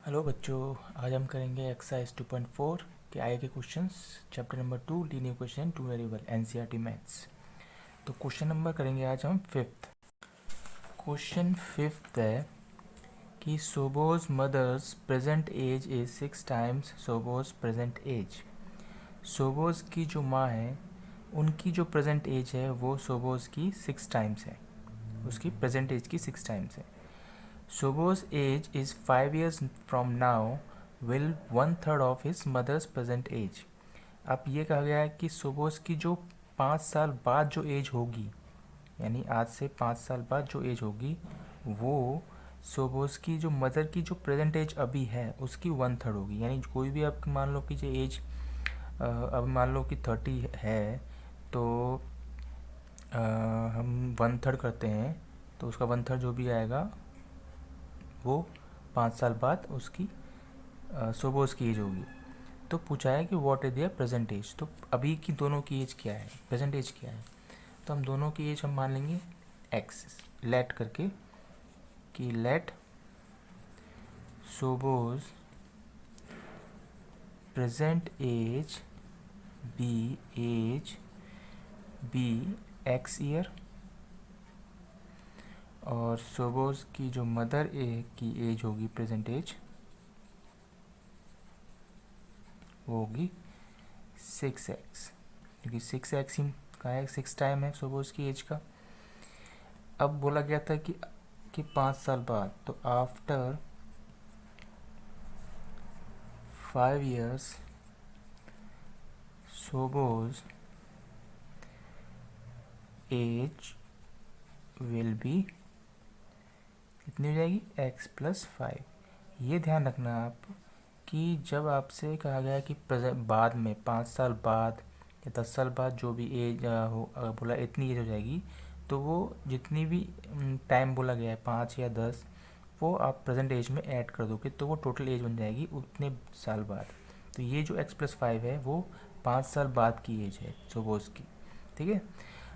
Hello बच्चों, आज हम करेंगे एक्सरसाइज 2.4 के आगे के questions. Chapter number 2 linear question 2 variable NCERT maths. तो क्वेश्चन नंबर करेंगे आज हम फिफ्थ। क्वेश्चन फिफ्थ है कि Sobo's mother's present age is 6 times Sobo's present age. Sobo's की जो माँ है उनकी जो प्रेजेंट एज है वो सोबोज की 6 टाइम्स है, उसकी प्रेजेंट एज की 6 टाइम्स है। Sobo's age is 5 years from now will 1/3 of his mother's present age। अब ये कहा गया है कि सोबोस की जो 5 साल बाद जो एज होगी, यानी आज से 5 साल बाद जो एज होगी वो सोबोस की जो मदर की जो प्रेजेंट एज अभी है उसकी 1/3 होगी। यानी कोई भी आप मान लो कि जो एज अब मान लो कि 30 है तो हम 1/3 करते हैं तो उसका 1/3 जो भी आएगा वो 5 साल बाद उसकी सोबोस की एज होगी। तो पूछा है कि what is their present age. तो अभी की दोनों की एज क्या है, प्रेजेंट एज क्या है। तो हम दोनों की एज हम मान लेंगे एक्स लेट करके कि let Sobo's present age be x year और सोबोस की जो मदर की एज होगी प्रेजेंट एज वो होगी 6x, क्योंकि 6x ही का है, 6 टाइम है सोबोस की एज का। अब बोला गया था कि 5 साल बाद, तो after 5 years Sobo's age will be कितनी हो जाएगी x+5। ये ध्यान रखना आप कि जब आपसे कहा गया कि प्रेजेंट बाद में 5 साल बाद या 10 साल बाद जो भी एज हो, अगर बोला इतनी एज हो जाएगी तो वो जितनी भी टाइम बोला गया है 5 या 10 वो आप प्रेजेंट एज में ऐड कर दोगे तो वो टोटल एज बन जाएगी उतने साल बाद। तो ये जो x+5 है वो 5 साल बाद की एज है सोबोस की। ठीक है।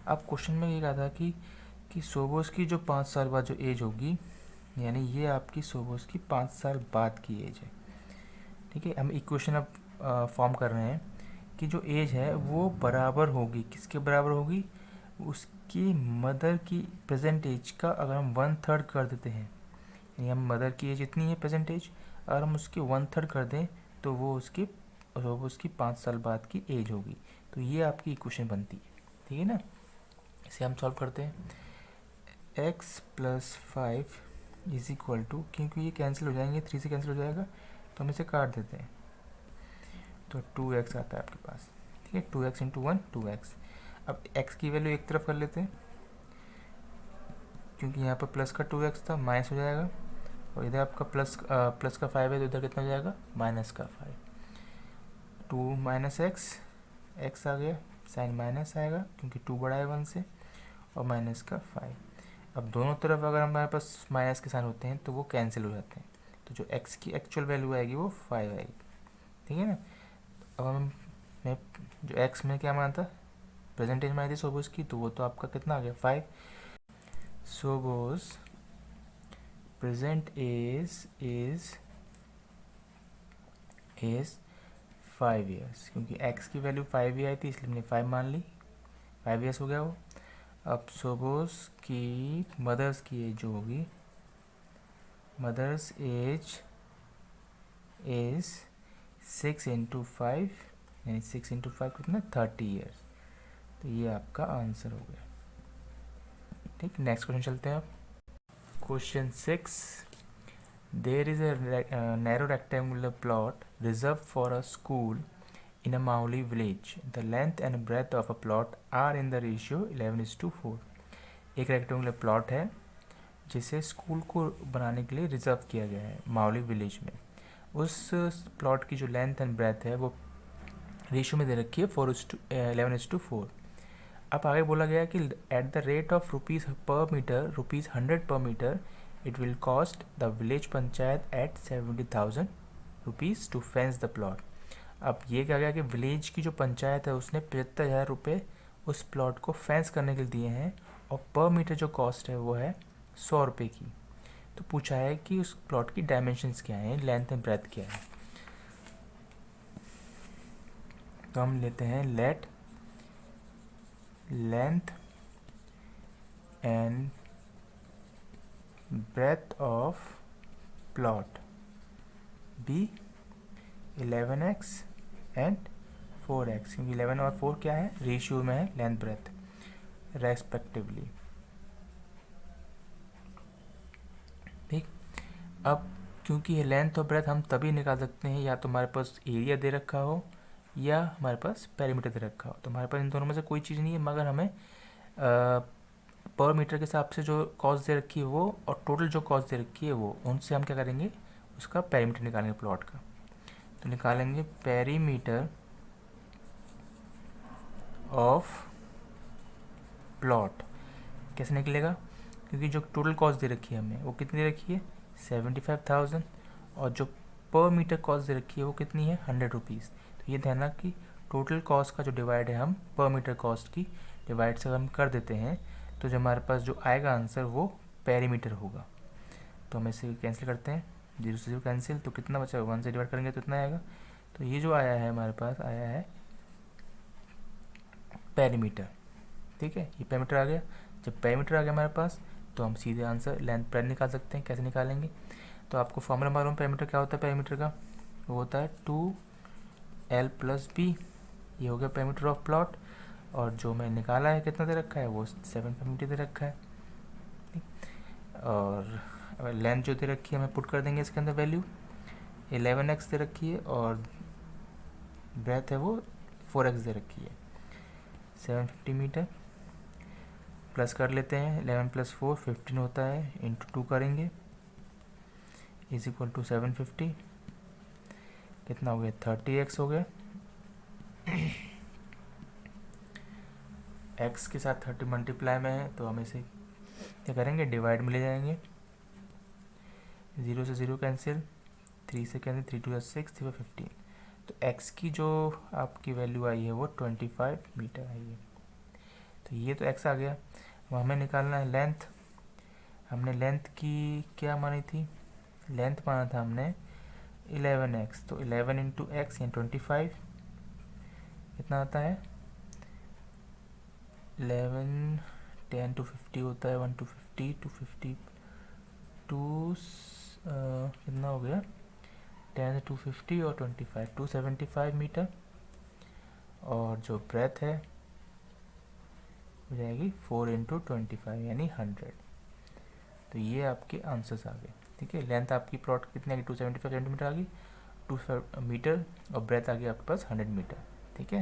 अब क्वेश्चन में ये कहा था कि सोबोस की जो 5 साल बाद जो एज होगी, यानी ये आपकी सोबोस की 5 साल बाद की एज है। ठीक है। हम इक्वेशन अब फॉर्म कर रहे हैं कि जो एज है वो बराबर होगी, किसके बराबर होगी, उसकी मदर की प्रेजेंट एज का अगर हम 1/3 कर देते हैं, यानी हम मदर की एज इतनी है प्रेजेंट एज, अगर हम उसकी 1/3 कर दें तो वो उसकी 5 साल बाद की एज होगी। तो ये आपकी इक्वेशन बनती है। ठीक है ना। इसे हम सॉल्व करते हैं। x+5 इज इक्वल टू, क्योंकि ये कैंसिल हो जाएंगे, 3 से कैंसिल हो जाएगा तो हम इसे काट देते हैं तो 2x आता है आपके पास। ठीक है। 2x into 1 2x। अब x की वैल्यू एक तरफ कर लेते हैं क्योंकि यहाँ पर प्लस का 2x था, माइनस हो जाएगा, और इधर आपका प्लस का 5 है तो इधर कितना हो जाएगा माइनस का 5। 2 माइनस एक्स आ गया, साइन माइनस आएगा क्योंकि 2 बड़ा है 1 से, और माइनस का 5। अब दोनों तरफ अगर हमारे पास माइनस के साइन होते हैं तो वो कैंसिल हो जाते हैं, तो जो x की एक्चुअल वैल्यू आएगी वो 5 आएगी। ठीक है ना। अब मैं जो x में क्या माना था, प्रेजेंटेज मानी थी सोबोस की, तो वो तो आपका कितना आ गया 5। सोबोस प्रेजेंट एज इज 5 years, क्योंकि x की वैल्यू 5 ही आई थी इसलिए हमने 5 मान ली, 5 years हो गया वो। अब सोबोस की मदर्स की एज जो होगी, मदर्स एज इज 6 इंटू 5, यानी 6 इंटू 5 कितना 30 years। तो ये आपका आंसर हो गया। ठीक। नेक्स्ट क्वेश्चन चलते हैं आप। Question 6, there is a narrow rectangular plot reserve for a school in a Mauli village. The length and breadth of a plot are in the ratio 11:4। एक रेक्टेंगुलर प्लॉट है जिसे school को बनाने के लिए रिजर्व किया गया है माउली विलेज में। उस प्लॉट की जो लेंथ एंड ब्रेथ है वो रेशियो में दे रखी है 11:4। अब आगे बोला गया कि at the rate of rupees per metre, rupees 100 per metre, it will cost the village panchayat at 70,000 rupees to fence the plot. अब ये कहा गया कि विलेज की जो पंचायत है उसने 75,000 रुपये उस प्लॉट को फेंस करने के लिए दिए हैं, और पर मीटर जो कॉस्ट है वो है 100 रुपये की। तो पूछा है कि उस प्लॉट की डायमेंशंस क्या हैं, लेंथ एंड ब्रेथ क्या है। तो हम लेते हैं let length and breadth of plot be 11x and 4x, क्योंकि 11 और 4 क्या है, रेशियो में है लेंथ ब्रेथ रेस्पेक्टिवली। ठीक, अब क्योंकि ये लेंथ और ब्रेथ हम तभी निकाल सकते हैं या तो हमारे पास एरिया दे रखा हो या हमारे पास पेरीमीटर दे रखा हो। तो हमारे पास इन दोनों में से कोई चीज़ नहीं है, मगर हमें पर मीटर के हिसाब से जो कॉस्ट दे रखी है वो और टोटल जो कॉस्ट दे रखी है वो, उनसे हम क्या करेंगे, उसका पेरीमीटर निकालेंगे प्लॉट का। तो निकालेंगे पेरीमीटर ऑफ प्लॉट। कैसे निकलेगा, क्योंकि जो टोटल कॉस्ट दे रखी है हमें वो कितनी दे रखी है 75,000, और जो पर मीटर कॉस्ट दे रखी है वो कितनी है 100 रुपीज़। तो ये ध्यान रख कि टोटल कॉस्ट का जो डिवाइड है हम पर मीटर कॉस्ट की डिवाइड से हम कर देते हैं, तो जो हमारे पास जो आएगा आंसर वो पेरीमीटर होगा। तो हम इसे कैंसिल करते हैं, 0 से 0 कैंसिल, तो कितना बचा, 1 से डिवाइड करेंगे तो इतना आएगा। तो ये जो आया है हमारे पास आया है पेरीमीटर। ठीक है, ये पेरीमीटर आ गया। जब पेरीमीटर आ गया हमारे पास तो हम सीधे आंसर लेंथ ब्रेथ निकाल सकते हैं। कैसे निकालेंगे, तो आपको फॉर्मूला मालूम पेरीमीटर क्या होता है, पेरीमीटर का वो होता है 2l + b। ये हो गया पेरीमीटर ऑफ प्लॉट, और जो मैं निकाला है कितना दे रखा है वो 750 दे रखा है। और लेंथ जो दे रखी है हमें पुट कर देंगे इसके अंदर वैल्यू 11x दे रखी है, और ब्रेथ है वो 4x दे रखी है। 750 मीटर प्लस कर लेते हैं, 11 + 4 15 होता है, इंटू 2 करेंगे इज इक्वल टू 750, कितना हो गया 30x हो गया। x के साथ 30 मल्टीप्लाई में है तो हम इसे क्या करेंगे, डिवाइड में ले जाएंगे, 0 से 0 कैंसिल, 3 से कैंसिल, 3 × 2 = 6, 3 × 15। तो x की जो आपकी वैल्यू आई है वो 25 मीटर आई है। तो ये तो x आ गया। अब हमें निकालना है लेंथ। हमने लेंथ की क्या मानी थी, लेंथ माना था हमने 11x, तो 11 × x यानी 25 कितना आता है, 11 10 to 50 होता है, 1 to 50 to 50 2 कितना हो गया 10 to 50 और 25 275 मीटर। और जो ब्रेथ है हो जाएगी 4 × 25 यानी 100। तो ये आपके आंसर्स आ गए। ठीक है, लेंथ आपकी प्लॉट कितनी आ गई 275 सेंटीमीटर आ गई 2 मीटर, और ब्रेथ आ गई आपके पास 100 मीटर।